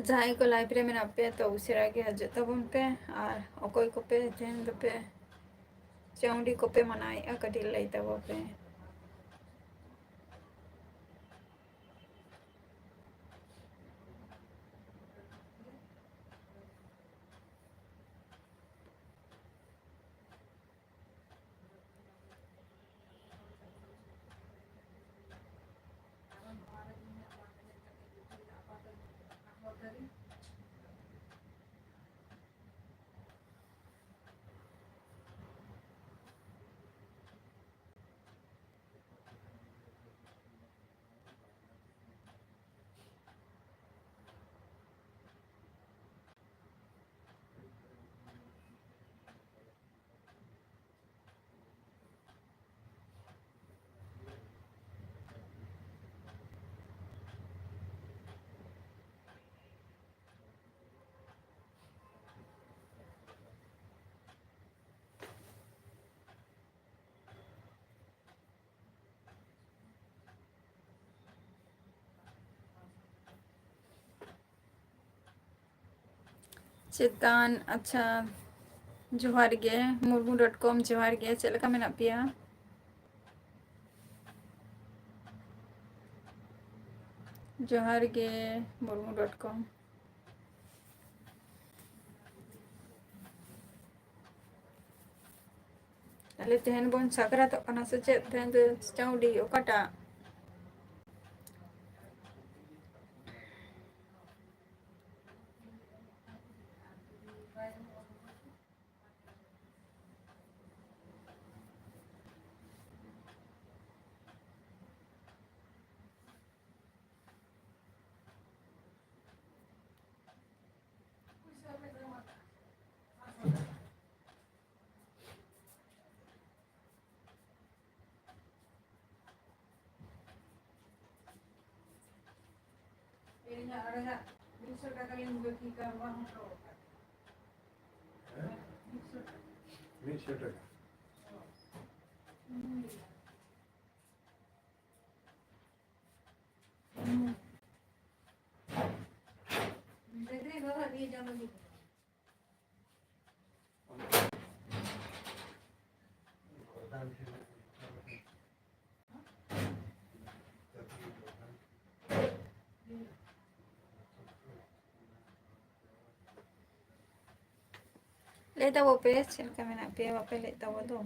ᱡᱟᱦᱟᱸᱭ ᱠᱚ ᱞᱟᱭᱤᱵ ᱨᱮ ᱢᱮᱱᱟᱜ ᱯᱮᱭᱟ ᱛᱚ ᱩᱥᱟᱹᱨᱟ ᱜᱮ ᱦᱤᱡᱩᱜ ᱛᱟᱵᱚᱱ ᱯᱮ ᱟᱨ ᱚᱠᱚᱭ ᱠᱚᱯᱮ ᱛᱮᱦᱮᱧ ᱫᱚᱯᱮ ᱪᱟᱹᱣᱰᱤ ᱠᱚᱯᱮ ᱢᱟᱱᱟᱣᱮᱫᱼᱟ ᱠᱟᱹᱴᱤᱡ ᱞᱟᱹᱭ ᱛᱟᱵᱚ ᱯᱮ। ᱪᱮᱛᱟᱱ ᱟᱪᱪᱷᱟ ᱡᱚᱦᱟᱨ ᱜᱮ murmu.com ᱡᱚᱦᱟᱨ ᱜᱮ ᱪᱮᱫ ᱞᱮᱠᱟ ᱢᱮᱱᱟᱜ ᱯᱮᱭᱟ? ᱡᱚᱦᱟᱨ ᱜᱮ murmu.com ᱛᱟᱦᱞᱮ ᱛᱮᱦᱮᱧ ᱵᱚᱱ ᱥᱟᱠᱨᱟᱛᱚᱜ ᱠᱟᱱᱟ ᱥᱮ ᱪᱮᱫ ᱛᱮᱦᱮᱧ ᱫᱚ ᱪᱟᱹᱣᱰᱤ ᱚᱠᱟᱴᱟᱜ? ᱞᱟᱹᱭ ᱛᱟᱵᱚ ᱯᱮ ᱪᱮᱫ ᱞᱮᱠᱟ ᱢᱮᱱᱟᱜ ᱯᱮᱭᱟ ᱵᱟᱯᱮ ᱞᱟᱹᱭ ᱛᱟᱵᱚ ᱫᱚ।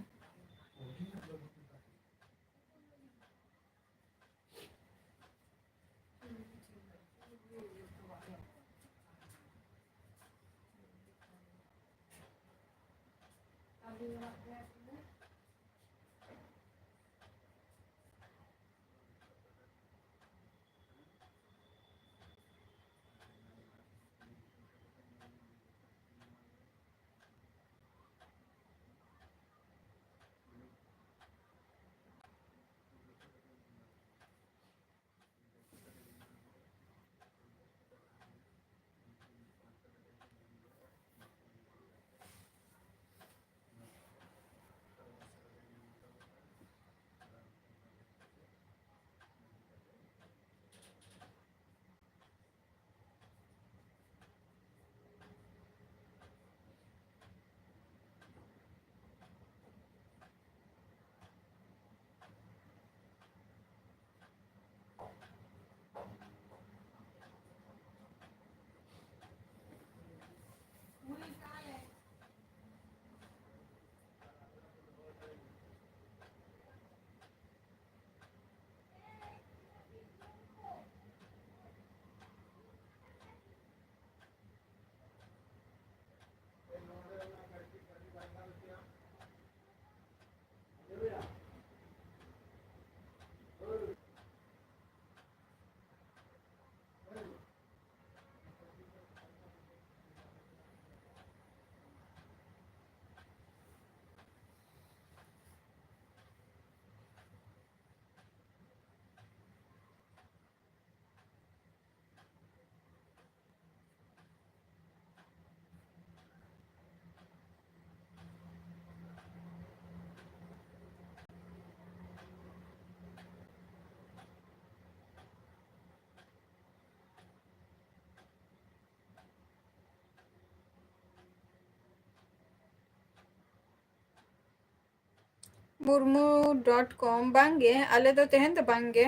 murmu.com bange ale do tehen do bange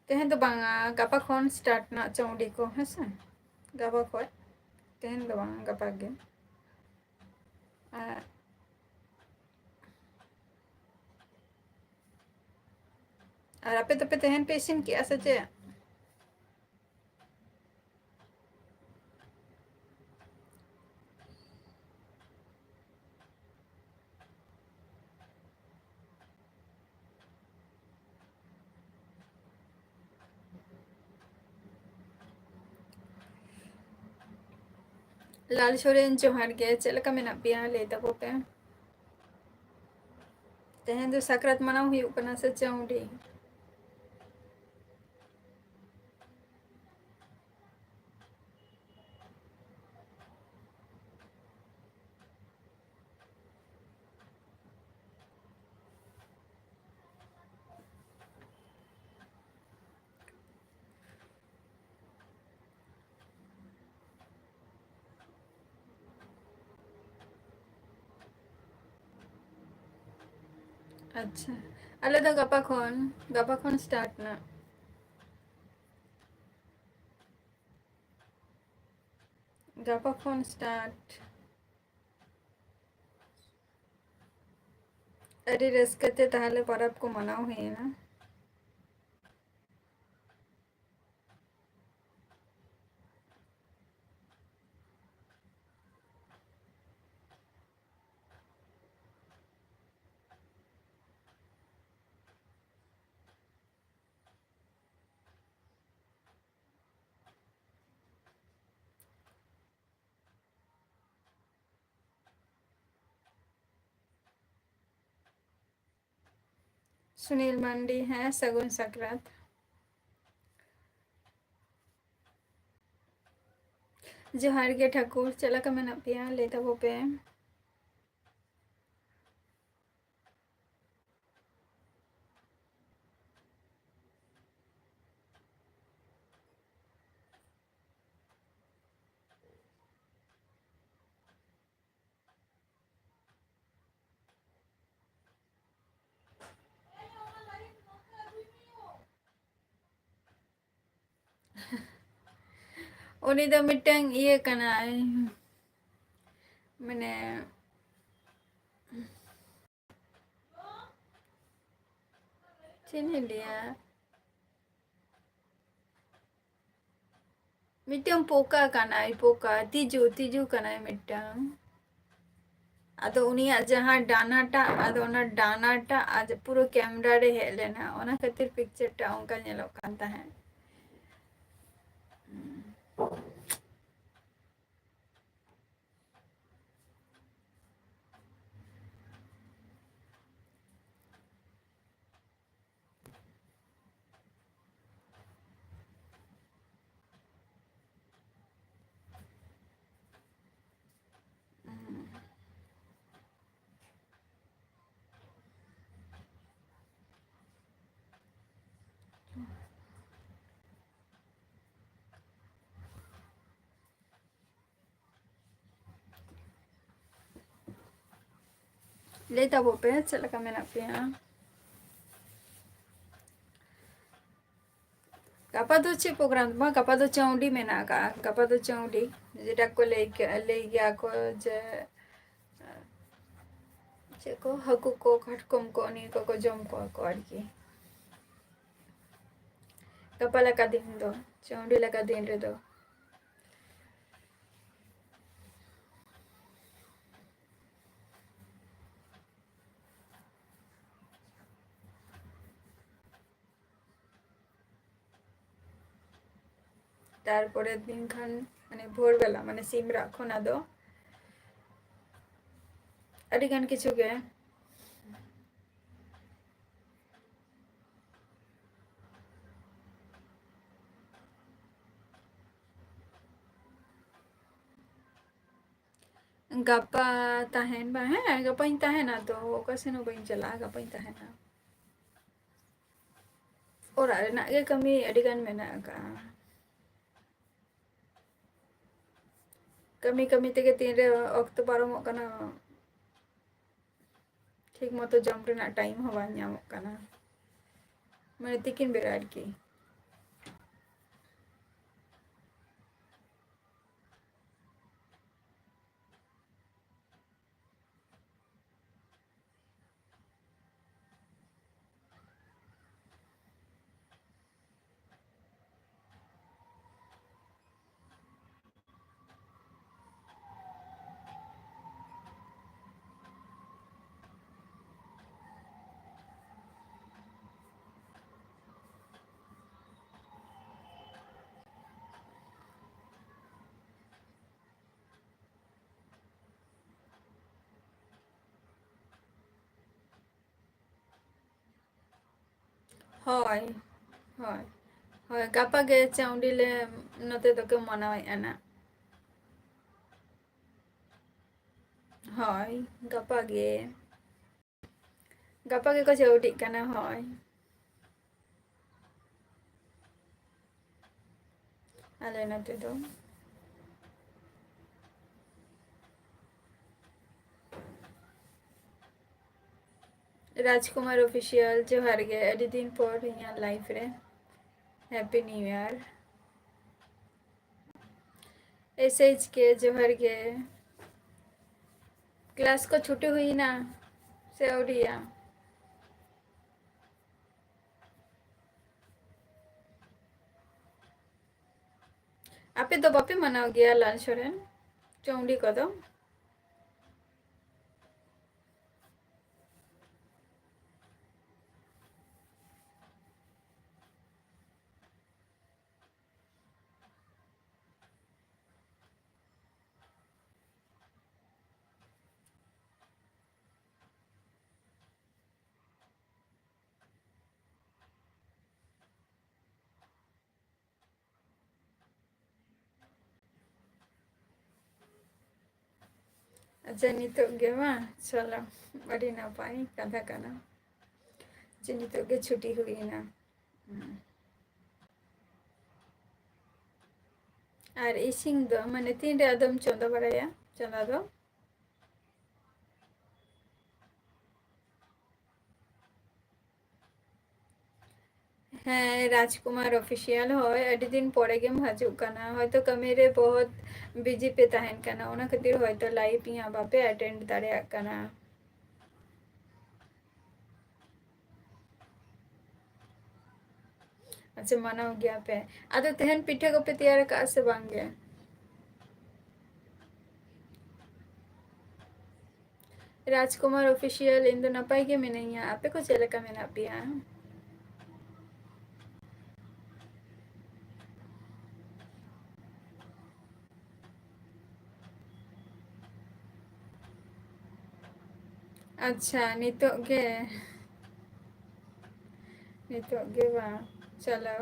tehen do banga gapa khon start na chaundi ko hesa gapa khoi tehen do banga gapa ge ar ape to pe tehen pe isin ki asa che लाल सोरेन जोहार गे चेद लेका मेनाग पेया लay ताको पे तहेन दो साकरात मनाव हुयुग कना से चौंडी अच्छा अले द गपा खन स्टार्ट ना गपा खन स्टार्ट अरे रस्कते ताहले परब को मनाव हुई ना सुनील मंडी है सगुन सकरात जोहार गे ठाकुर चला का मेना पेया लay ताको पे उनी दो मिटंग ये कना मैंने चिन्ह लिया मिटंग पोका कना पोका तीजू कना मिटंग अदो उनिया जहाँ डानाटा अदो ना डानाटा आज पूरा कैमरा रे हे लेना ओना खातिर पिक्चर टा उनका नेलो कांता है lay tapo pe चला का मेना पेया गपा दो चे प्रोग्राम मा गपा दो चौंडी में ना का गपा दो चौंडी जेटा को ले गया को जे को हकु को खटकम को नी को जम को आड़की गपा लका दिन दो चौंडी लका दिन रे दो तारपरे दिन खान माने भोर बेला माने सिमरा खोना दो अड़ी गान किछु गे गपा ताहेन बा है गपा इन ताहेन ना तो कसे नो बइन चला गपा इन ताहेन ना और अरे ना गे कमी अड़ी गान में ना का कमी कमी तेगे तीन रे वक्त पारमोग कना ठीक मतो जम रेना टाइम हो बांग ᱧᱟᱢᱚᱜ ᱠᱟᱱᱟ ᱢᱟᱱᱮ ᱛᱤᱠᱤᱱ ᱵᱮᱲᱟ ᱟᱨᱠᱤ ᱦᱳᱭ ᱦᱳᱭ ᱦᱳᱭ ᱜᱟᱯᱟ ᱜᱮ ᱪᱟᱣᱰᱤ ᱞᱮ ᱱᱚᱛᱮ ᱫᱚᱠᱚ ᱢᱟᱱᱟᱣᱮᱫᱼᱟ ᱱᱟ ᱦᱳᱭ ᱜᱟᱯᱟ ᱜᱮᱠᱚ ᱪᱟᱣᱰᱤᱜ ᱠᱟᱱᱟ ᱦᱳᱭ ᱟᱞᱮ ᱱᱚᱛᱮ ᱫᱚ राजकुमार ऑफिशियल जोहार गे अडी दिन पर इᱧᱟᱹᱜ लाइफ रे हैप्पी न्यू ईयर एसएच के जोहार गे क्लास को छुट्टी हुई ना से औरिया आपे तो बापे मनाओ गया लाल सोरेन चौंडी को दो अच्छा नितोग गे मा चलो अडी नापाई कथा कना जे नितोग गे छुट्टी हुई ना और इसिंग दो माने तीन रे आदम चंदा बड़ाया चंदा दो हाँ राजकुमार ऑफिशियल होय अडी दिन परे गेम हजु कना होयतो कमी रे बहुत बिजी पे तहन कना ओना खातिर होयतो लाइव या बापे अटेंड दाड़े कना अच्छा मनाओ गया पे आदो तेहन पिठे को पे तैयार का से बांगे राजकुमार ऑफिशियल इन दो नपाई के मिनैया आपे को चले का मेना पिया अच्छा नितोग गे बा चलो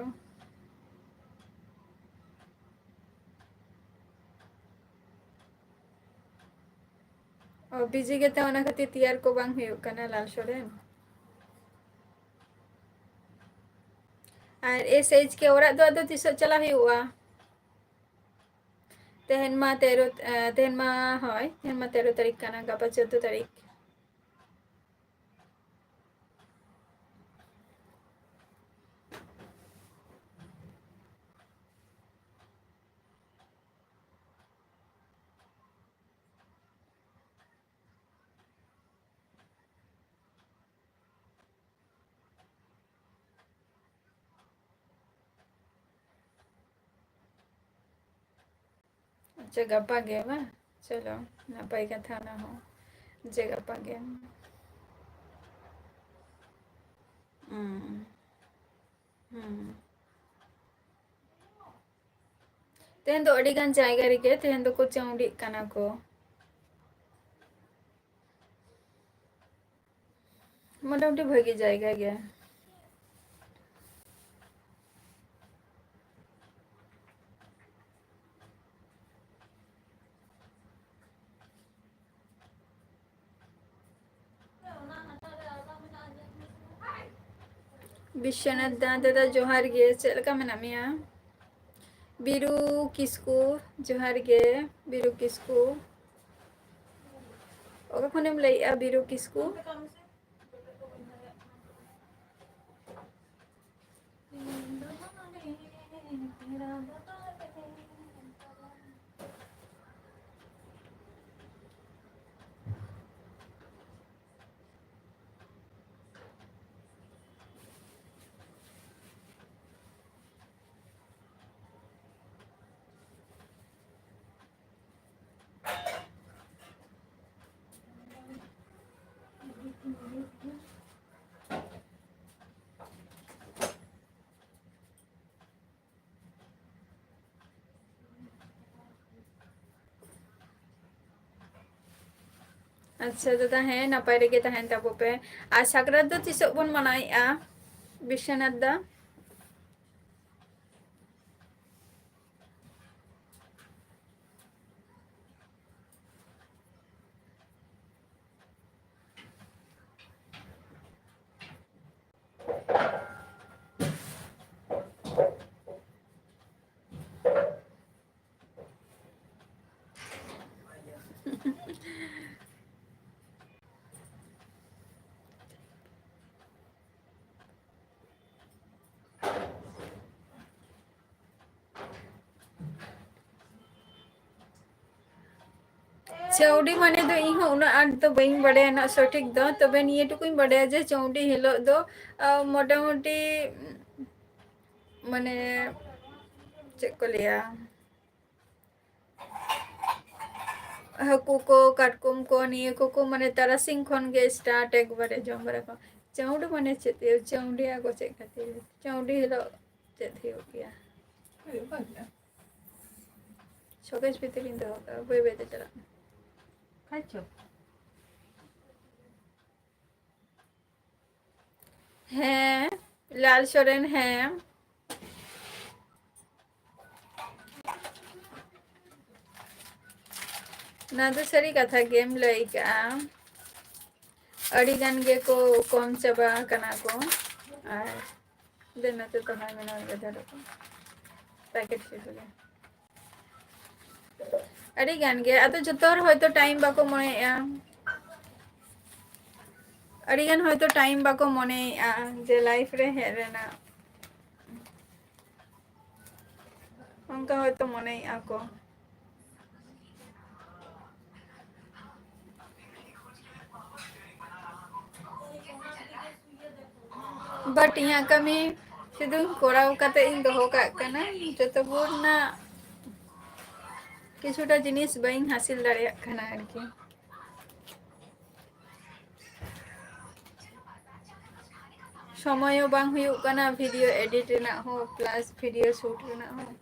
और बिजी गे ता ओना खातिर तैयार को बांग हुयु कना लाल सोरेन और एसएच के ओरा दो आदो तिस चला हुआ तेहन मा 13 तारीख कना गापा 14 तारीख अच्छा गप्पा गे बा चलो नपाई कथा ना हो जे गप्पा गे तेहन दो अड़ी गान जायगा रेगे तेहन दो को चौंडी कना को मोटामुटी भगी जायगा गे विश्वनाथ दादा जोहार गे चल का मना मिया बिरु किस्कू जोहार गे बिरु किस्कू ओका खनेम लई बिरु किस्कू अच्छा दादा है नपाय रेगे तहन ताबो पे आज साकरात दो तिसोग बन मनाएआ विश्वनाथ दा चौड़ी माने दो इहो उना आट तो बइन बड़े ना सठिक दो तबे निये टुकुई बड़े जे चौड़ी हिलो दो मोटा मोटी माने चेक को लिया हाकू को काटकुम को निये को माने तारासिंग खन गे स्टार्ट एक बारे जम बारे को चौड़ी माने चेते चौड़ी आगो चेक खातिर चौड़ी हिलो चेत हियो किया शोकेस भीतर इन दो बे बे चला खाइछो हैं लाल सोरेन हैं ना तो सरी कथा गेम लइका अड़ी गान गे को कम चबा कना को आर देना तो तहाय मेना गे धरो को पैकेट से हो गया अड़ी गान गे आ तो जतोर होयतो टाइम बाको मनेया अड़ी गान होयतो टाइम बाको मनेया जे लाइफ रे हे रेना उनका होयतो मनेया को बट यहाँ कमी शुद्ध कोराव काते इन दोहो का कना जतो बुरना किछुटा जिनिस बइन हासिल दाड़े खाना आरकी समयो बांग हुयुग कना वीडियो एडिट रेना हो प्लस वीडियो शूट रेना हो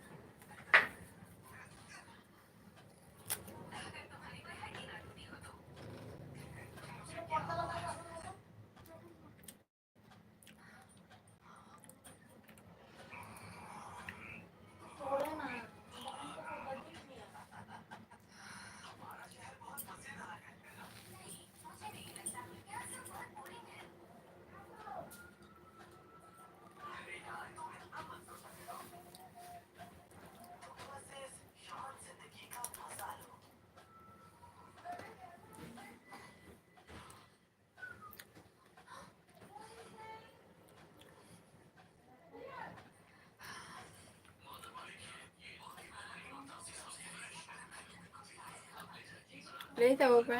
ले जाओ पे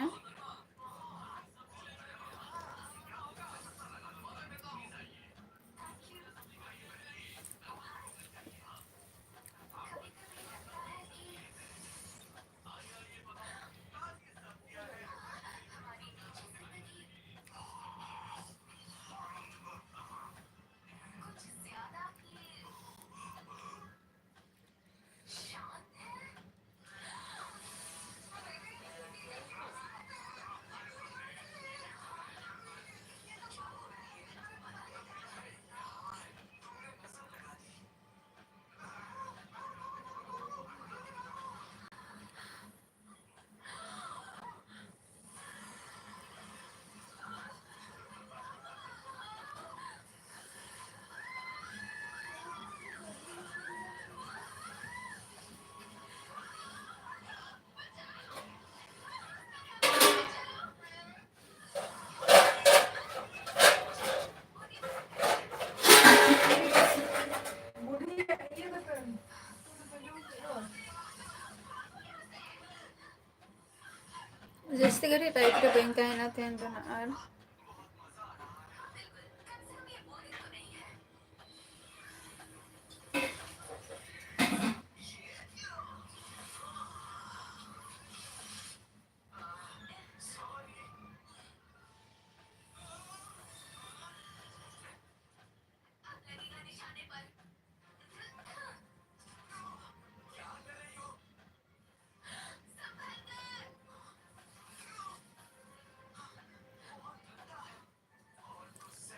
जास्ती घड़ी टाइप रे बैंक ना तेन दो ना आर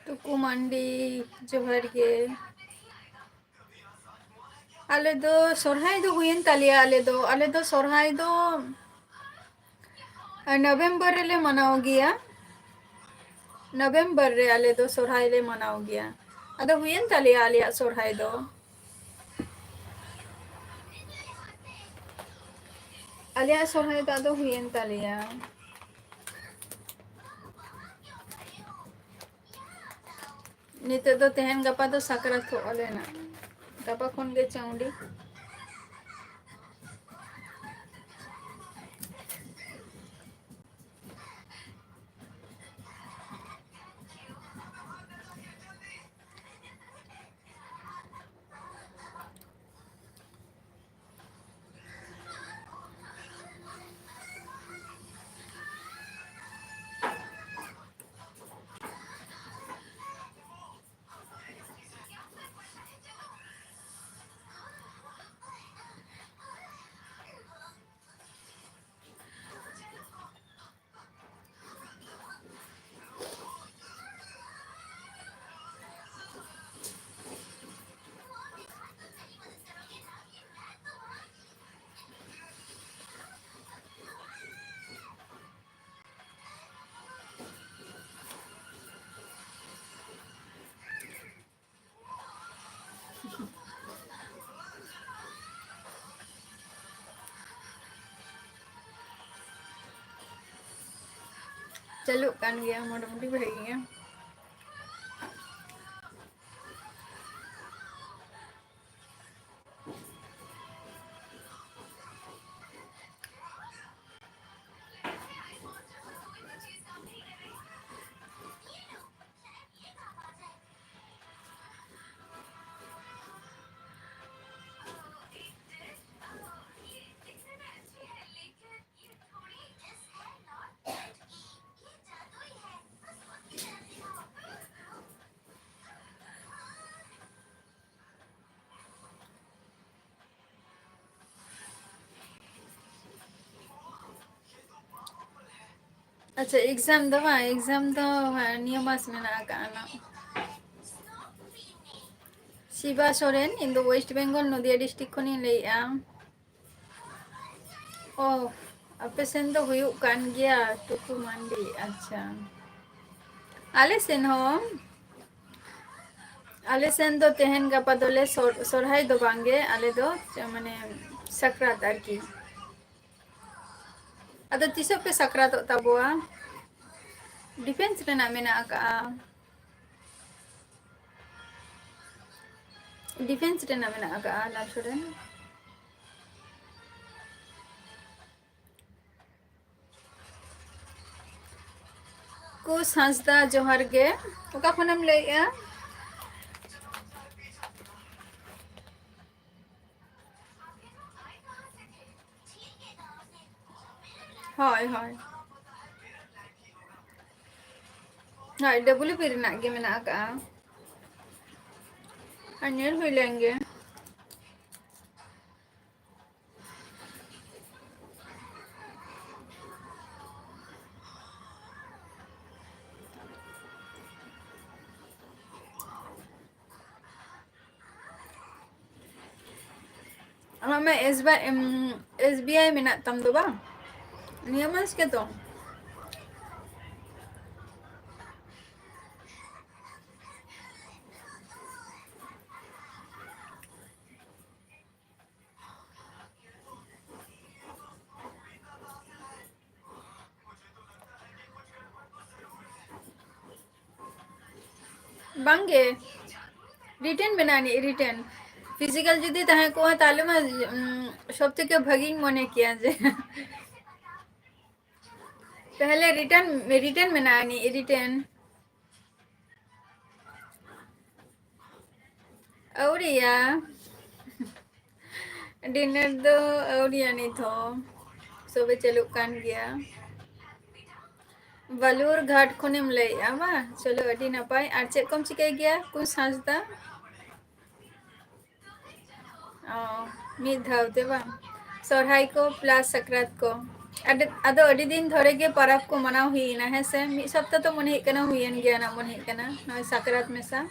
तुकु मंडी जोहर के आले दो सोरहाई दो हुयन तालिया आले दो सोरहाई दो नवंबर रे मनाओ गया नवंबर रे आले दो सोरहाई ले मनाओ गया अदो हुयन तालिया आलिया सोरहाई दो आलिया सोरहाई दो अदो हुयन तालिया निते दो तेहन गपा दो साकरात हो लेना गपा खन गे चाउंडी चलो कान गया मोटामोटी बढ़ गया अच्छा एग्जाम दो नियमास में ना काना Shiva Soren in the West Bengal Nadia district खनी लेया ओ आपे सेन दो हुयुक कान गया टुकु मंडी अच्छा आले सेन हो आले सेन दो तेहन गपा दोले सोरहाई दो बांगे आले दो माने सक्रात आरकी अदो तिसो पे सक्रात ताबुआ डिफेंस रेना मेना का डिफेंस रेना मेना का लासुरेन कुस हंसदा जोहर गे ओका खनम लेया हाय हाय हाय डब्ल्यू पी रेना गे मेना का अन्यर हुई लेंगे हमें SBI में ना तम दो बा नियमस के तो बांगे रिटर्न बनानी रिटर्न फिजिकल जुदी तहे को ताले में सब থেকে ভাগিং মনে কিয়া যে पहले रिटर्न रिटर्न में ना नहीं रिटर्न और या डिनर दो और या नहीं थो सोबे चलुक कान गया बालूर घाट खुनेम लैया बा चलो अडी नपाय आर चेक कम चिकाय गया कुछ हाजदा मिद धाव ते बा सोरहाय को प्लस सकरात को अदो अडी दिन धरे गे परब को मनाव हुईना है से मिद सप्ताह तो मन हेकना हुईन गया ना मन हेकना नय सकरात मेसा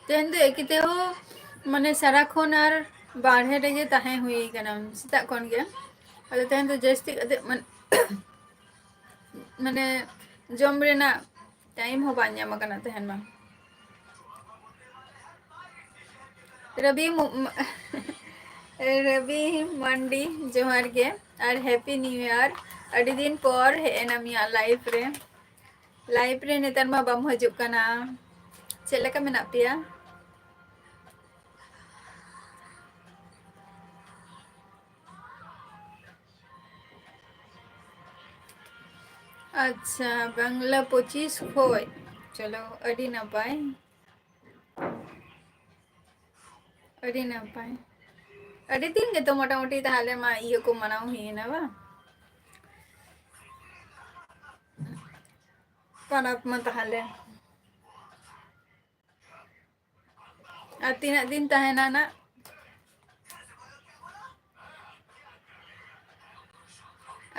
तेन दो एकिते हो माने सारा खोन आर बाढ़े रेगे ताहे हुई कना सीता कोन गया अदो तेन तो जस्ती अदे माने जम रेना टाइम हो बान्या मकना तेहन मा रवि रवि मंडी जोहार के और हैप्पी न्यू ईयर अड़ी दिन पर हेना मिया लाइफ रे नेतार मा बम हजुक कना चेले का मेना पिया अच्छा बांग्ला 25 खोय चलो अड़ी नपाय अड़ी नपाय अड़ी दिन के तो मोटा मोटी ताले मा इयो को मनाव हुईना बा परब मा ताले तीना दिन तहना ना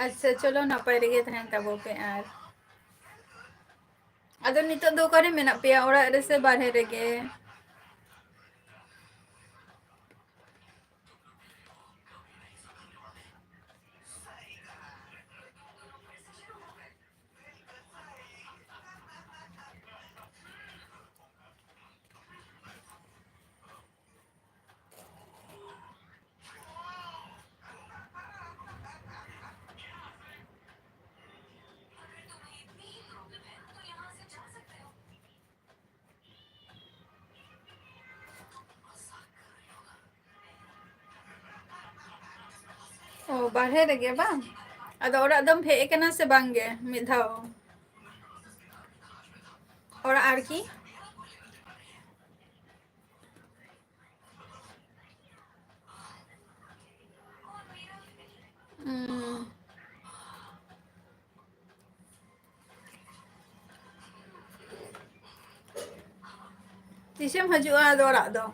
अच्छा चलो नपाय रेगे तहन तबो पे आर अदो नितो दो करे मेना पिया ओड़ा रे से बारहे रेगे ओ बारहे रेगे बा अदो ओड़ा दम हे कना से बांगे मिधाओ ओड़ा आर की तिसेम हजुआ अदो ओड़ा दो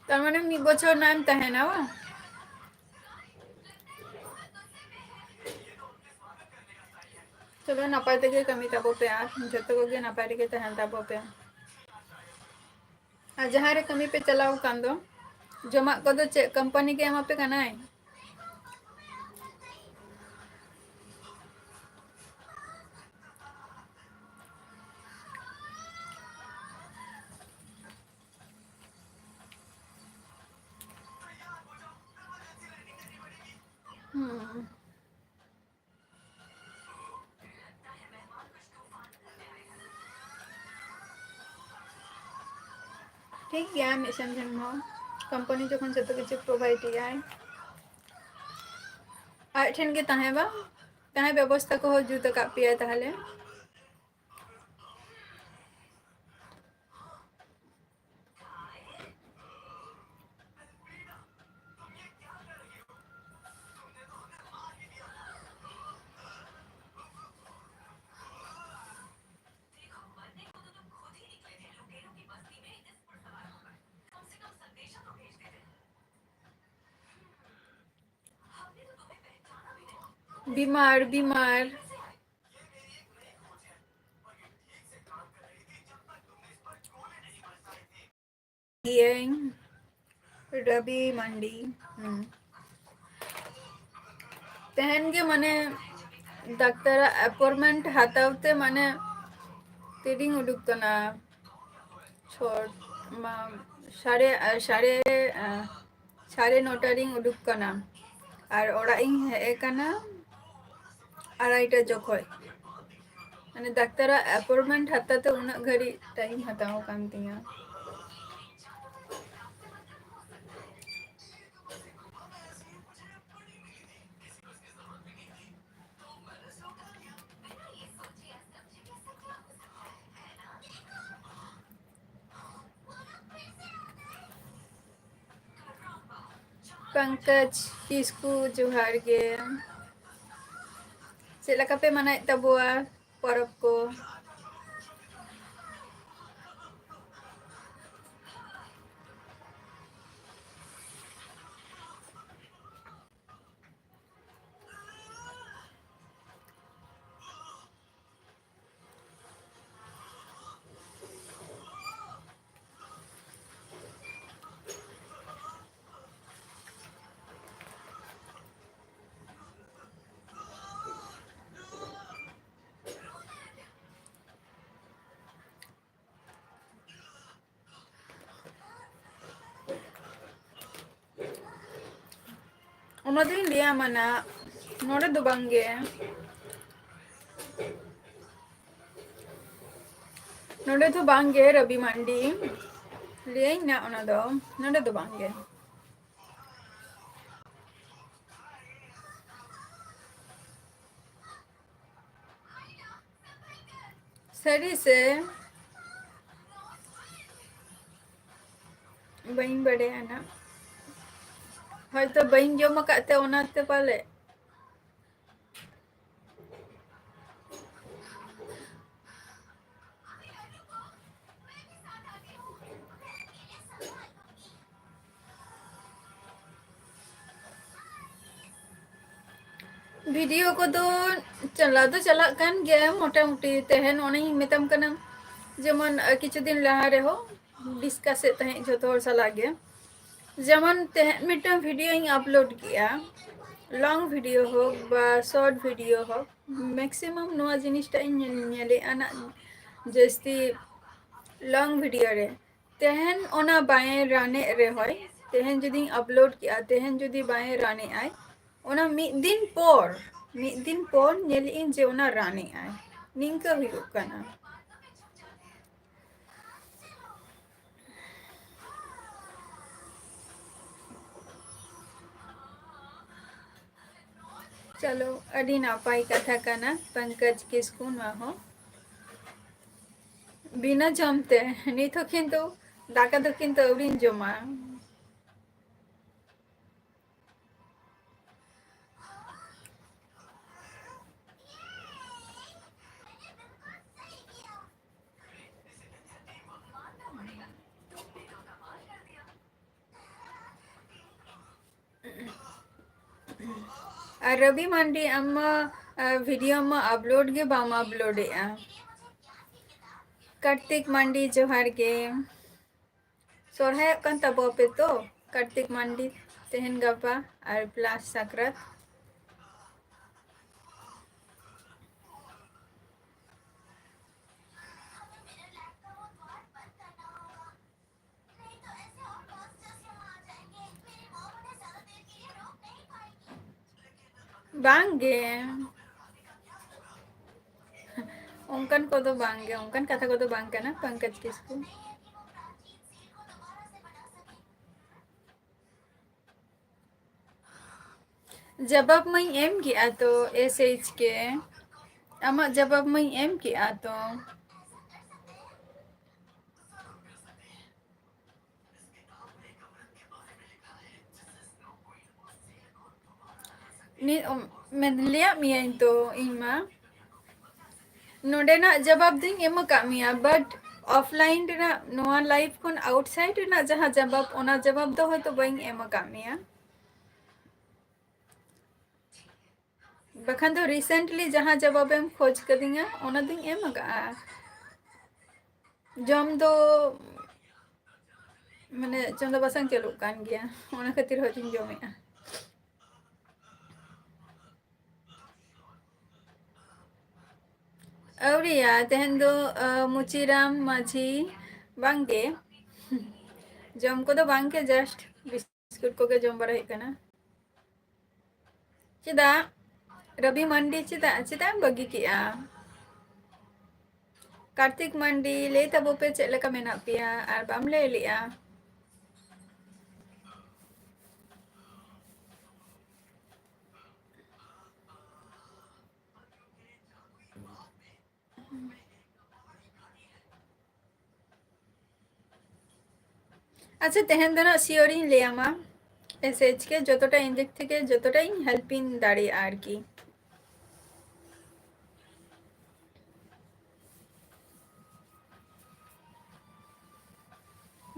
तार माने मी बछर नाम तहना बा चलो नपाय तेगे कमी तबो पे आर जतो कोगे नपाय रेगे तहन तबो पे आ जहाँ रे कमी पे चलाओ कान दो जमा को दो चे कंपनी के एमा पे कना है ठीक गया मिशन जन्म कंपनी जो जतो किछु प्रोवाइड किया है ᱟᱡ ᱴᱷᱮᱱ ᱜᱮ ᱛᱟᱦᱮᱸ ᱵᱟ ᱛᱟᱦᱮᱸ ᱵᱮᱵᱚᱥᱛᱷᱟ ᱠᱚᱦᱚᱸ ᱡᱩᱛ ᱟᱠᱟᱫ ᱯᱮᱭᱟ ᱛᱟᱦᱞᱮ बीमार बीमार ये रवि मंडी तेहन के माने डाक्टर अपॉइंटमेंट हातावते माने तीरिंग उडुक कना छोट साढ़े साढ़े साढ़े नौटारिंग उडुक कना और ओड़ा इन हे कना आराइटा जखोय माने डाक्टर अपॉइंटमेंट हाताते उना घड़ी टाइम हाताव कान तिया पंकज किसकू जोहार गे चेला पे मनाए तबुआ परब को उनदिन लिया मना नोड़े दो बांगे नोड़े तो बांगे रवि मंडी लिया ना उना दो नोड़े दो बांगे सरी से बइन बड़े ना हयतो बइन जम काते ओनाते पाले वीडियो को तो चला कान गया मोटामुटी तेहन ओनी मेतम कना जेमन किछु दिन लहा रे हो डिस्कस तहे जतो हर साला गया जेमन तेहन मिटम वीडियो इन अपलोड किया लॉन्ग वीडियो हो बा शॉर्ट वीडियो हो मैक्सिमम नोआ जिनिसटा इन नेले आना जस्ती लॉन्ग वीडियो रे तेहन ओना बाए राने रे होय तेहन जदि अपलोड किया तेहन जदि बाए राने आय ओना मिद दिन पोर नेल इन जे ओना राने आय निंका हुयुग कना चलो अड़ी नापाई कथा कना पंकज किसकू ना हो बिना जमते नित हो किंतु दाका दो किंतु अवरिन जमा रवि मंडी अम्मा वीडियो में अपलोड के बाम अपलोड कार्तिक मंडी जोहार के सोरहाय कन तबो पे तो कार्तिक मंडी तेहन गपा और प्लस साकरात बांगे उनकन को तो बांगे उनकन कथा को तो बांग ना पंकज किसकू जवाब मैं एम किया तो एसएच के आमा जवाब मैं एम किया तो ni men lihat mia itu ima नोडेना जवाब दिन एम कामिया बट ऑफलाइन रेना नोआ लाइफ कोन आउटसाइड रेना जहां जवाब ओना जवाब दो होय तो बइन एम कामिया बखान तो रिसेंटली जहां जवाब एम खोज कदिंगा ओना दिन एम का जम दो माने चंदा बसंग चलु कान गया ओना खातिर हो दिन जमेआ औरिया तेहन दो मुचिराम माझी बांगे जम को दो बांगे जस्ट बिस्कुट को के जम बड़ा हिकना चिदा रवि मंडी चिदा चिदा बगी किया कार्तिक मंडी ले तबो पे चेक लेका मेना पिया आर बाम ले लिया अच्छा तेहन दो ना सियोरी ले आमा एसएच के যতটা ইনজেক্ট থেকে যতটাই হেল্পিং দাঁড়িয়ে আর কি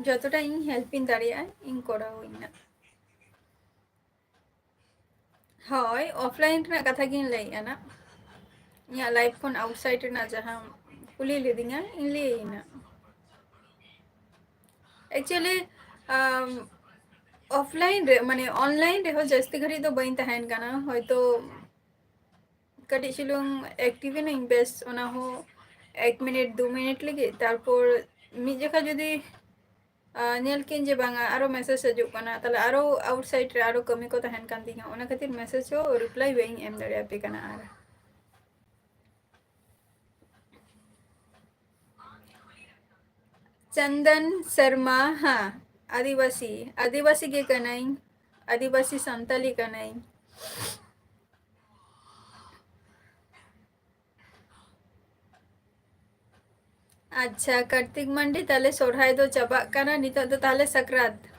যতটা ইন হেল্পিং দাঁড়িয়ে ইন করা হই না হয় অফলাইন ᱨᱮᱱᱟᱜ ᱠᱟᱛᱷᱟ ᱜᱤᱧ ᱞᱟᱹᱭᱮᱜᱼᱟ ᱱᱟ ᱤᱧᱟᱹᱜ ᱞᱟइफ ᱠᱷᱚᱱ आउटसाइड ᱨᱮᱱᱟᱜ ᱡᱟᱦᱟᱸ ᱠᱩᱞᱤ ᱞᱤᱫᱤᱧᱟ ᱤᱧ ᱞᱟᱹᱭᱮᱱᱟ एक्चुअली ऑफलाइन रे माने ऑनलाइन रे हो जास्ती घड़ी तो बइन तहन काना होयतो कटी चुलुंग एक्टिव नहीं बेस ओना हो 1 मिनट 2 मिनट लगे तारपर मी जखा जदी नेल किन जे बांगा आरो मैसेज हजूक काना ताले आरो आउटसाइड रे आरो कमी को तहन कान तिया ओना खातिर मैसेज हो रिप्लाई वेइंग एम दड़े पे काना आर चंदन शर्मा हाँ आदिवासी आदिवासी के कनाई आदिवासी संताली कनाई अच्छा कार्तिक मंडी ताले सोरहाय दो चाबा काना नितो दो ताले सकरात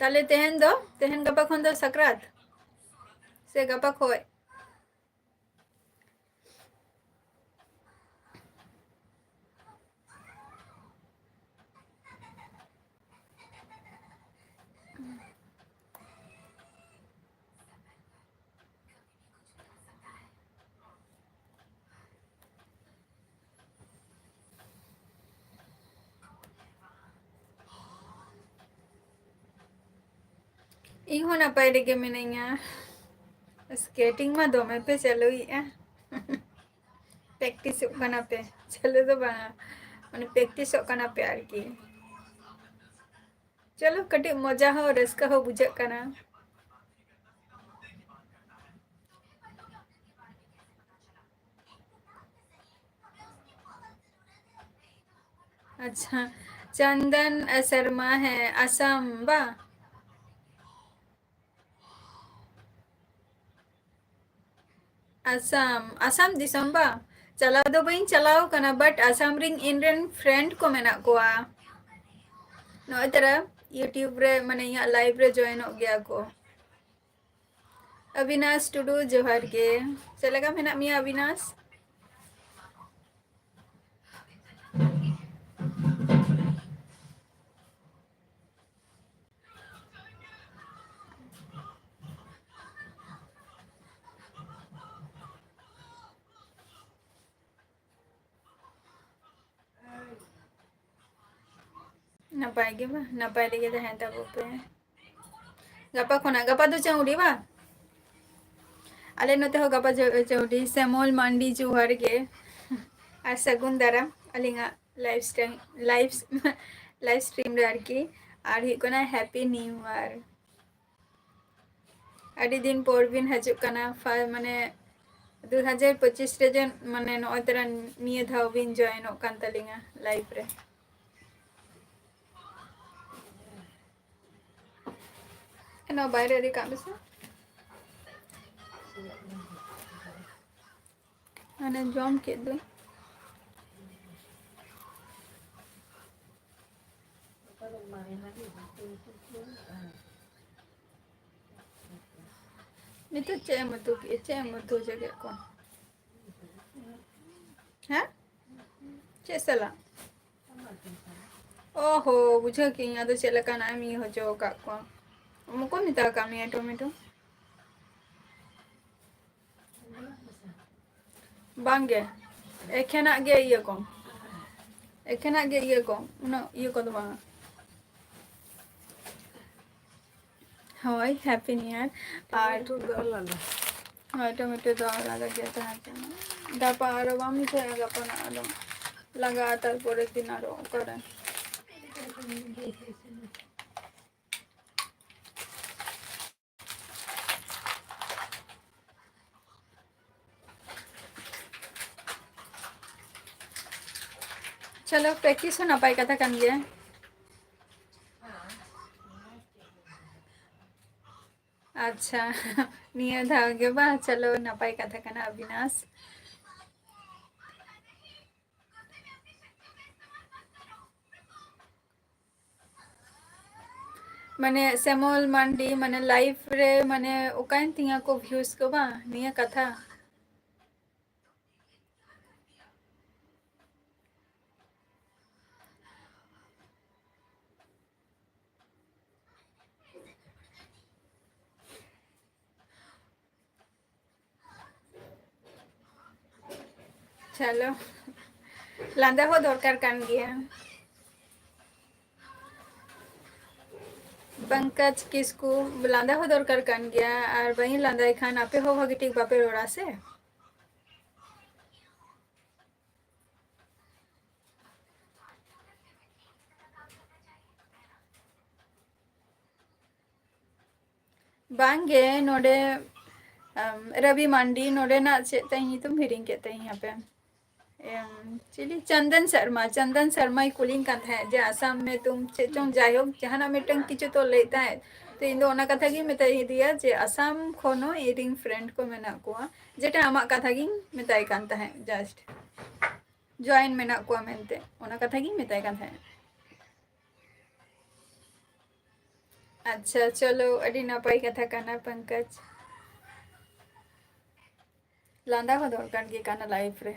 ताले तेहन गपा खन दो सकरात से गपा खोय ᱤᱧ ᱦᱚᱸ ᱱᱟᱯᱟᱭ ᱨᱮᱜᱮ ᱢᱤᱱᱟᱹᱧᱟ स्केटिंग में दोमे पे चलो प्रैक्टिस करना पे चलो तो बना मैंने प्रैक्टिस करना पे आर की चलो कटी मजा हो रस्का हो बुझे करना अच्छा चंदन शर्मा है असम बा असम दिसंबा चलाव दो बइन चलाव कना बट असम रिंग इनरेन फ्रेंड को मेना कोआ नॉय तरह यूट्यूब रे माने या लाइव रे जॉइन हो गया को अविनाश टुडू जोहार के चलेगा मेना मिया अविनाश नपाय गे बा नपाय लेगे तहन तब पे गपा खोना गपा दो चौड़ी बा आले नते हो गपा चौड़ी सेमोल मंडी जोहार के आ सगुन दारा अलिंगा लाइव स्ट्रीम रे आरकी आर ही कोना हैप्पी न्यू ईयर अड़ी दिन पर बिन हजू कना माने 2025 रे जन माने नय तरह निये धाव बिन जॉइन कान तलिंगा लाइव रे ना बाहर रे काम से अने जॉम के दो नितो चे मतु जगह को हैं चे सला ओहो बुझो कि यहाँ तो चला का नाम ही हो जो का को मुको मिता का मैं टोमेटो बांगे एखेना गे ये को एखेना गे ये को उना ये को तो बांगा हाय हैप्पी न्यू ईयर और हाय टोमेटो तो लगा गया था गापा आरो बामी थे गापा ना आरो लगा तार परे दिन आरो करे चलो प्रैक्टिस हो नपाई कथा कान गया अच्छा निया था के बा चलो नपाई कथा काना अविनाश माने सेमोल मंडी माने लाइफ रे माने ओकाइन तिया को व्यूज को बा निया कथा चलो लांदा हो दरकार कान गया पंकज किसको लांदा हो दरकार कान गया और वही लांदा खान आपे हो भागी ठीक बापे रोड़ा से बांगे नोडे रवि मंडी नोडे ना चे तही तुम हिरिंग के तही यहाँ पे चिली चंदन शर्मा ही कुलिंग का था जे आसाम में तुम चेचों जायो जहाना मिटंग किचु तो लेता है तो इन दो ओना कथा गी मेताई दिया जे आसाम खोनो इरिंग फ्रेंड को मेना कोआ जेटा आमा कथा गी मेताई कांता है जस्ट जॉइन मेना कोआ मेनते ओना कथा गी मेताई कांता है अच्छा चलो अडी नपाई कथा काना पंकज लांदा को दरकार गे काना लाइफ रे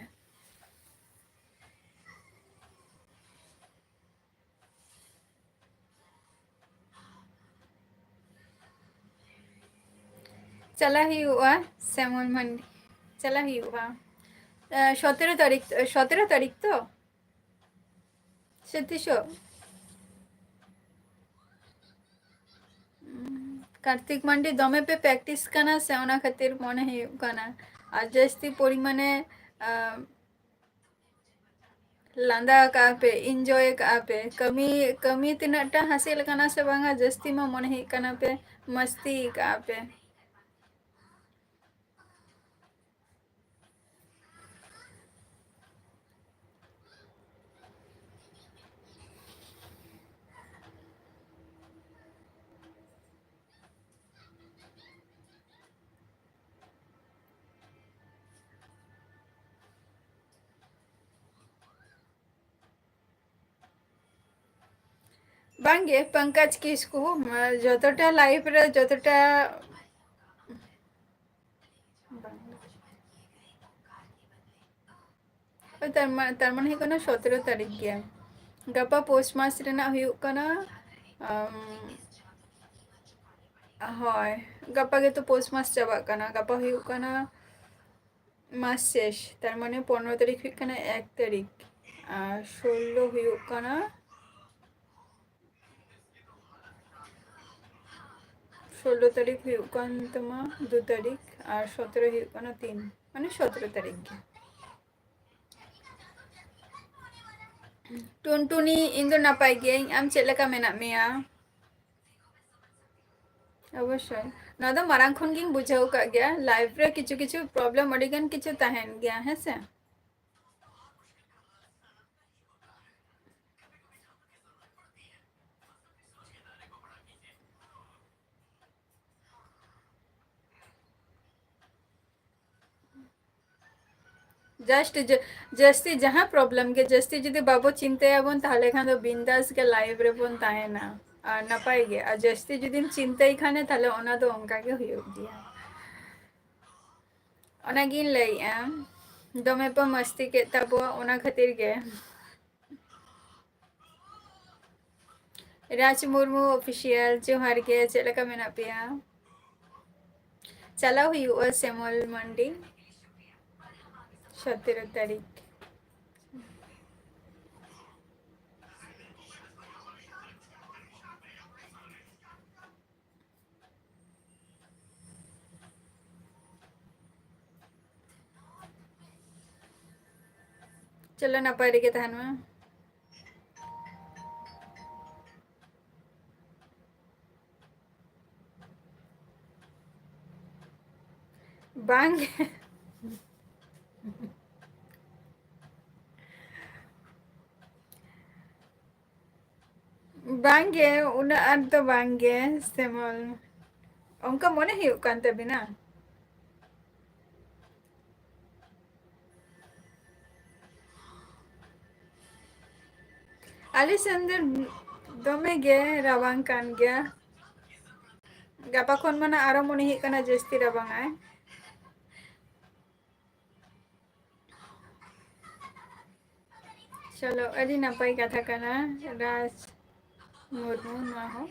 चला ही हुआ सेमोल मंडी चला ही हुआ 17 तारीख तो सतीशो कार्तिक मंडी दमे पे प्रैक्टिस करना से ओना खातिर मने ही करना आज जस्ती परिमाणे लांदा का पे एंजॉय का पे कमी कमी तिनाटा हासिल करना से बांगा जस्ती में मने ही करना पे मस्ती का पे बांगे पंकज किसको जतटा लाइफ रे जतटा तरमान ही कना 17 तारीख गया गपा पोस्ट मास रेना हुयु कना हाय गपा के तो पोस्ट मास चाबा कना गपा हुयु कना मास शेष तार माने 15 तारीख हुयु कना 1 तारीख 16 हुयु कना 16 तारीख हुयु कन तमा 2 तारीख और 17 हुयु कना 3 माने 17 तारीख गया टुनटुनी इन दो नापाई गया आम चेक लका मेना मेया अवश्य ना दो मारांग खन गिंग बुझाव का गया लाइफ रे किछु किछु प्रॉब्लम अडिगन किछु तहन गया है से जस्ट जस्ती जहाँ प्रॉब्लम के जस्ती जुदी बाबो चिंतायाबन ताहले खान दो बिंदास के लाइफ रे बन ताहेना और नपाय गे और जस्ती जुदी चिंताई खाने ताहले ओना दो ओंका के हुयुग गिया ओना गिन लइया दोमे पे मस्ती के ताबो ओना खातिर गे राज मुर्मू ऑफिशियल जोहार गे चेलका मेना पेया चला हुयुआ सेमोल मंडी 17 तारीख चलो नपाय रे के तहन में बांग बांगे उना आन तो बांगे सेमोल उनका मने हुयुग कान तबिना आले संदर दोमे गे रावांग कान गया गापा खन मना आरो मने हुयुग काना जस्ती रावांग आय चलो अड़ी नपाय कथा काना राज मुर्मू ना हो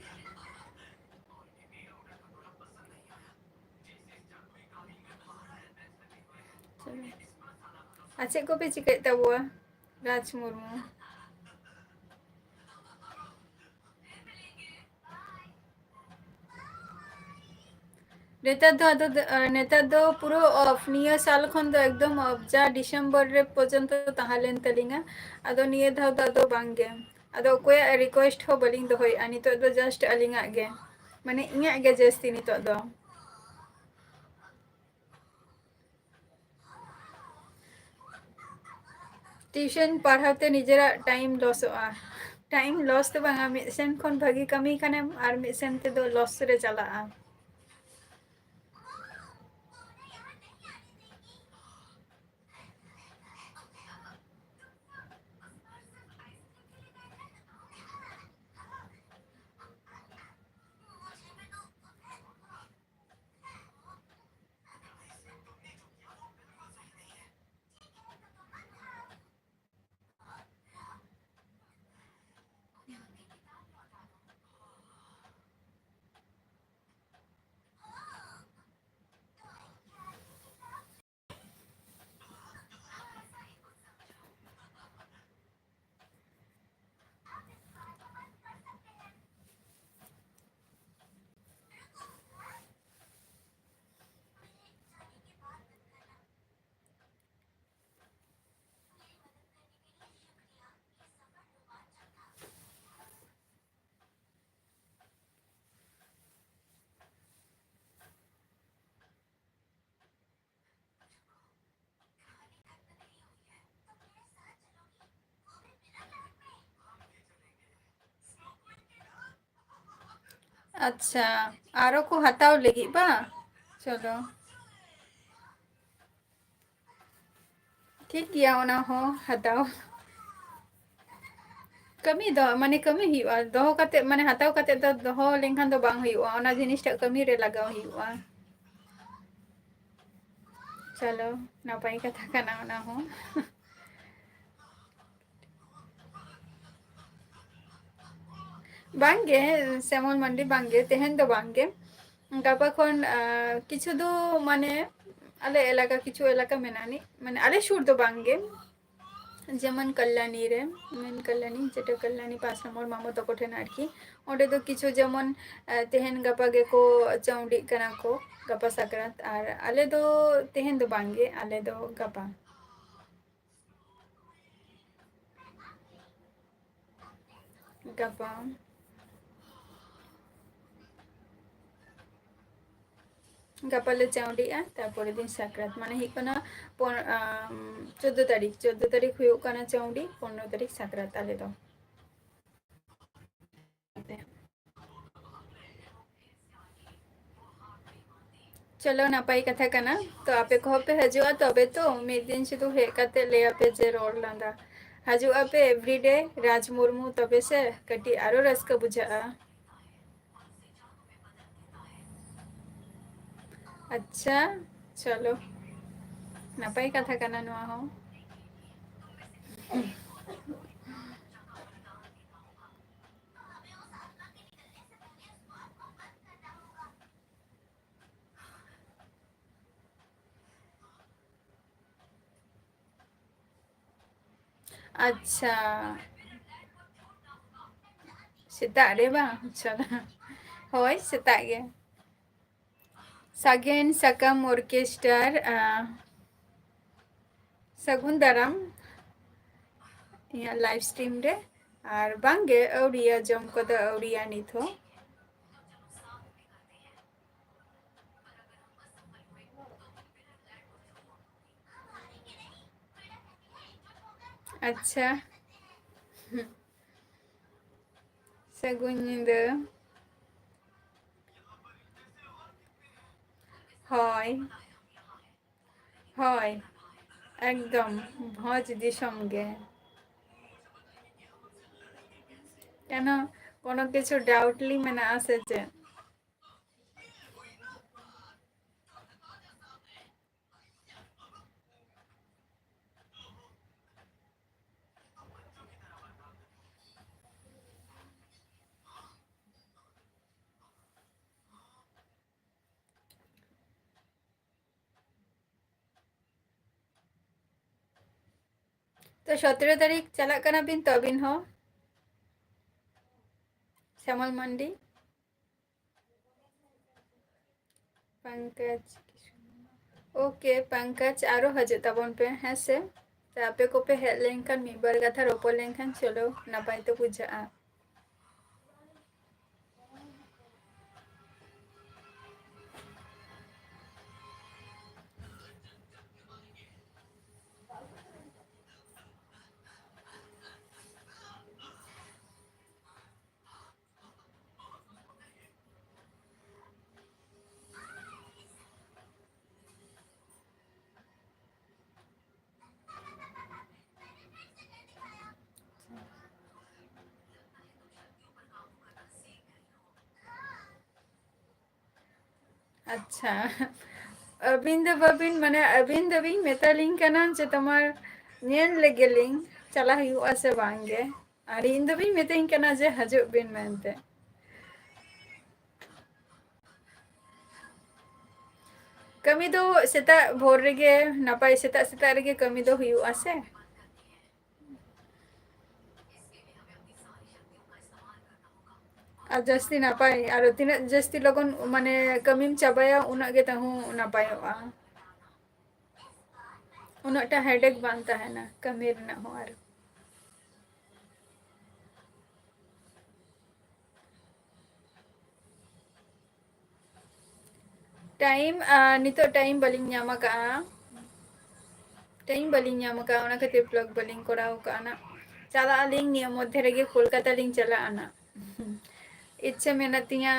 अच्छा को पे चिकाय ताबुआ राज मुर्मू नेता दो पुरो ऑफ निया साल खन दो एकदम ऑफ जा दिसंबर रे पर्यंत ताहालेन तलिंगा आदो निया धाव दो आदो बांगे आदो कोय रिक्वेस्ट हो बलिंग दो होय अनि तो दो जस्ट अलिंगा गे माने इया गे जस्ती नि तो दो ट्यूशन पढ़ाते निजेरा टाइम लॉसआ टाइम लॉस तो बांगा मिसेन खन भागी कमी खाने आर मिसेन ते दो लॉस रे चला अच्छा आरो को हटाओ लगी बा चलो ठीक गया ओना हो हटाओ कमी दो माने कमी हुआ दोहो काते माने हटाओ काते दो दोहो लेंखान दो बांग हुआ ओना जिनिसटा कमी रे लगाव हुआ चलो नपाय कथा काना ओना हो बांगे सेमोल मंडी बांगे तेहन दो बांगे गापा खन किछु दो माने आले एलाका किछु एलाका मेनानी माने आले शुर दो बांगे जेमन कल्याणी रे मेन कल्याणी जेटा कल्याणी 5 नंबर मामो तको ठेन आरकी ओंडे दो किछु जेमन तेहन गापा गे को चौंडी कना को गापा साकरात आर आले दो तेहन दो बांगे आले दो गापा गापा गापाले चौंडीआ तारपरे दिन साकरात माने हिकना 14 तारीख हुयुग काना चौंडी 15 तारीख साकरात आले दो चलो नपाई कथा कना तो आपे को पे हजुआ तबे तो मिद दिन शुधु हे कते ले आपे जे रोड लांदा हजुआ पे एवरीडे राज मुर्मू तबे से कटी आरो रस्का बुझा। अच्छा चलो नपाई कथा कना नुआ हो। अच्छा सेता रे बा चला होय सेता गे सागेन सकम ऑर्केस्ट्रार सगुन दाराम या लाइव स्ट्रीम रे और बांगे औरिया जम को द औरिया निथो अच्छा सगुन निंदा হয় হয় একদম ভজ দিসম গে কেন কোনো কিছু ডাউটলি মানে আছে যে तो 17 तारीख चला कना बिन तो बिन हो श्यामल मंडी पंकज ओके पंकज आरो हजे तबन पे हैं से तो आपे को पे हेड लेंकन मिबर कथा रोपो लेंकन चलो नपाई तो बुझा अच्छा अबिन द बबिन माने अबिन दबिन मेतालिंग कना जे तमार नेल लेगेलिंग चला हुआ से बांगे और इन दबिन मेतालिंग कना जे हजो बिन मेनते कमी दो सेता भोर रेगे नपाई सेता सेता रेगे कमी दो हुआ से और जस्ती नपाई और तीना जस्ती लगन माने कमीम चाबाया उना गे तहु नपायोआ उनाटा हेडेक बांता है ना कमी रना हो और टाइम नितो टाइम बलिंग ᱧᱟᱢ ᱟᱠᱟᱜᱼᱟ टाइम बलिंग ᱧᱟᱢ ᱟᱠᱟᱜᱼᱟ ᱚᱱᱟ ᱠᱷᱟᱹᱛᱤᱨ ᱵᱞᱚᱜ बलिंग ᱠᱚᱨᱟᱣ ᱟᱠᱟᱜᱼᱟ ᱱᱟ चला अलिंग निया मध्य रेगे कोलकाता लिंग चला आना इच्छा मेनतिया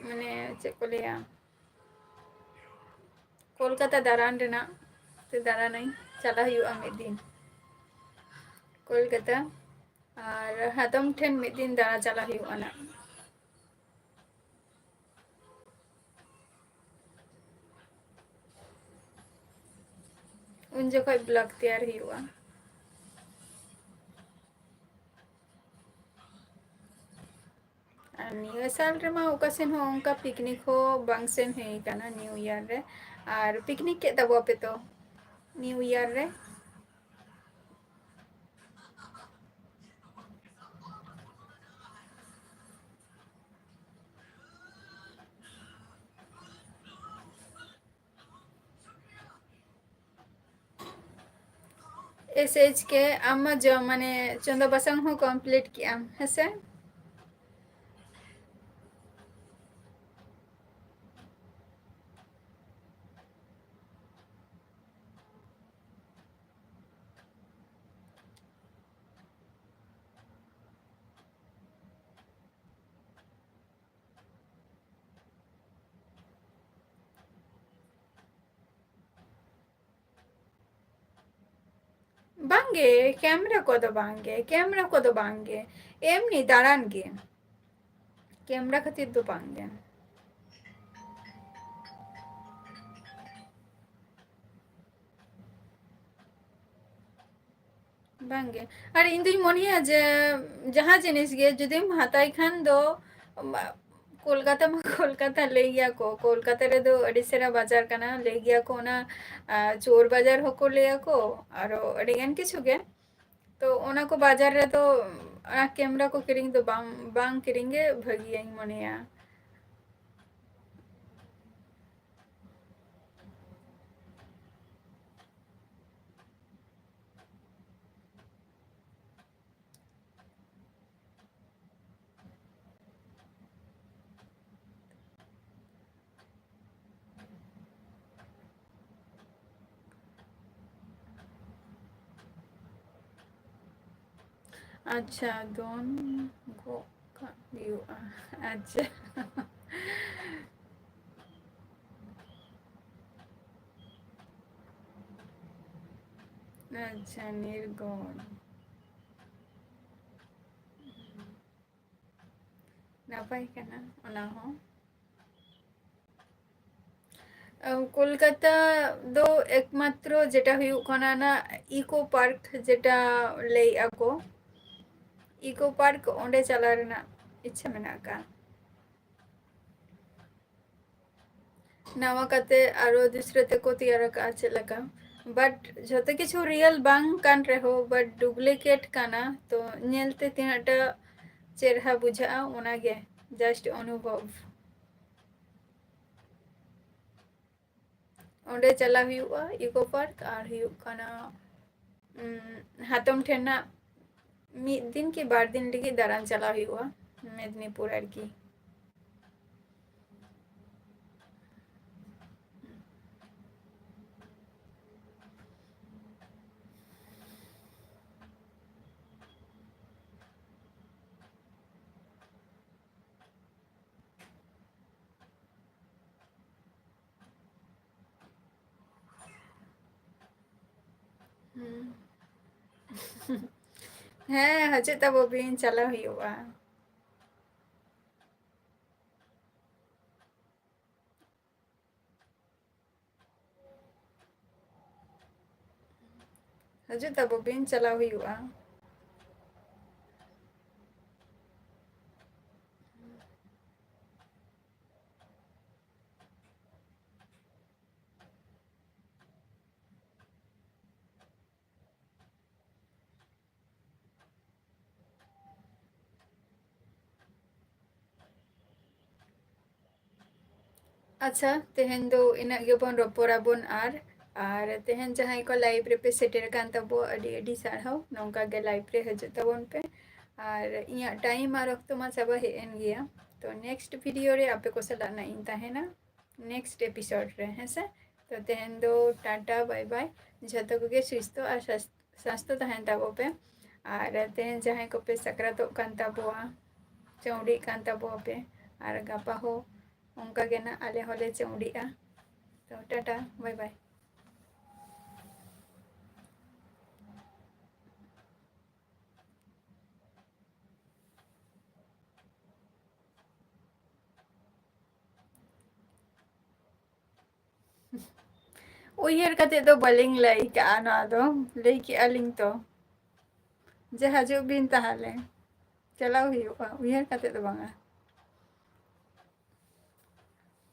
माने चेक को लिया कोलकाता दारान रेना ते दारा नहीं चला हुआ मिद दिन कोलकाता और हातम ठेन मिद दिन दारा चला हुआ ना उन जगह ब्लॉग तैयार हुआ नियो साल रे मा ओकासेन हो उनका पिकनिक हो बांगसेन है काना न्यू ईयर रे और पिकनिक के तबो पे तो न्यू ईयर रे एस एच के आम जो माने चंदा बसंग हो कंप्लीट किया हसे बांगे कैमरा को तो बांगे कैमरा को तो बांगे एमनी दारान गे कैमरा खातिर तो बांगे बांगे और इन दुई मोनिया जे जहाँ जिनिस गे जुदिम हाताई खान दो कोलकाता में कोलकाता ले गया को कोलकाता रे दो अडिसेरा बाजार कना ले गया को ना चोर बाजार होको ले को और अडिगन किछु गे तो ओना को बाजार रे तो कैमरा को किरिंग तो बांग बांग किरिंगे भगिया मोनिया अच्छा दोन गो का व्यू अच्छा अच्छा निर्गुण नापाई कना ओना हो কলকাতা দো একমাত্র যেটা হুᱭᱩᱜ ᱠᱟᱱᱟ না ইকো পার্ক যেটা ᱞᱟᱹᱭ ako ইকো পার্ক ওᱸᱰᱮ ᱪᱟᱞᱟᱣ ᱨᱮᱱᱟᱜ ᱤᱪᱪᱷᱟᱹ ᱢᱮᱱᱟᱜ ᱟᱠᱟᱫ ᱱᱟᱣᱟ ᱠᱟᱛᱮ ᱟᱨᱚ ᱫᱩᱥᱨᱟᱹ ᱛᱮᱠᱚ ᱛᱮᱭᱟᱨ ᱟᱠᱟᱫᱼᱟ ᱪᱮᱫ ᱞᱮᱠᱟ ᱵᱟᱴ ᱡᱷᱚᱛᱚ ᱠᱤᱪᱷᱩ ᱨᱤᱭᱮᱞ ᱵᱟᱝ ᱠᱟᱱ ᱨᱮᱦᱚᱸ ᱵᱟᱴ ᱰᱩᱯᱞᱤᱠᱮᱴ ᱠᱟᱱᱟ ᱛᱚ ᱧᱮᱞᱛᱮ ᱛᱤᱱᱟᱹᱜ ᱴᱟ ᱪᱮᱨᱦᱟ ᱵᱩᱡᱷᱟᱹᱜᱼᱟ ᱚᱱᱟᱜᱮ ᱡᱟᱥᱴ ᱚᱱᱩᱵᱷᱚᱵ ᱚᱸᱰᱮ ᱪᱟᱞᱟᱣ ᱦᱩᱭᱩᱜᱼᱟ ᱤᱠᱳ ᱯᱟর্ক ᱟᱨ ᱦᱩᱭᱩᱜ ᱠᱟᱱᱟ ᱦᱟᱛᱚᱢ ᱴᱷᱮᱱᱟᱜ ᱢᱤᱫ ᱫᱤᱱ ᱠᱤ ᱵᱟᱨ ᱫᱤᱱ ᱞᱟᱹᱜᱤᱫ ᱫᱟᱬᱟᱱ ᱪᱟᱞᱟᱣ ᱦᱩᱭᱩᱜᱼᱟ ᱢᱮᱫᱽᱱᱤᱯᱩᱨ ᱟᱨᱠᱤ ᱦᱮᱸ ᱦᱤᱡᱩᱜ ᱛᱟᱵᱚᱵᱤᱱ ᱪᱟᱞᱟᱣ ᱦᱩᱭᱩᱜᱼᱟ ᱦᱤᱡᱩᱜ ᱛᱟᱵᱚᱵᱤᱱ ᱪᱟᱞᱟᱣ ᱦᱩᱭᱩᱜᱼᱟ अच्छा तेहन दो इना गेबन रोपराबन आर तेहन जहां को लाइव रे पे सेटेर कान तबो अडी अडी साढ़ाव नौका गे लाइव रे हजू तबन पे और इया टाइम और वक्त मा चाबा हेन गया तो नेक्स्ट वीडियो रे आपे को सला ना इन ताहेना नेक्स्ट एपिसोड रे हेसे तो तेहन दो टाटा बाय बाय झतो को गे सुस्थ और स्वास्थ्य तहन ताबो पे और तेहन जहां को पे सक्रातो कान ताबोआ चौड़ी कान ताबो पे और गापा हो उनका के ना आले होले चौड़ीआ तो टाटा बाय बाय उयर कते तो बलिंग लाई का ना दो लई की अलिंग तो जे हजू बिन ताहले चलाओ हुआ उयर कते तो बांगा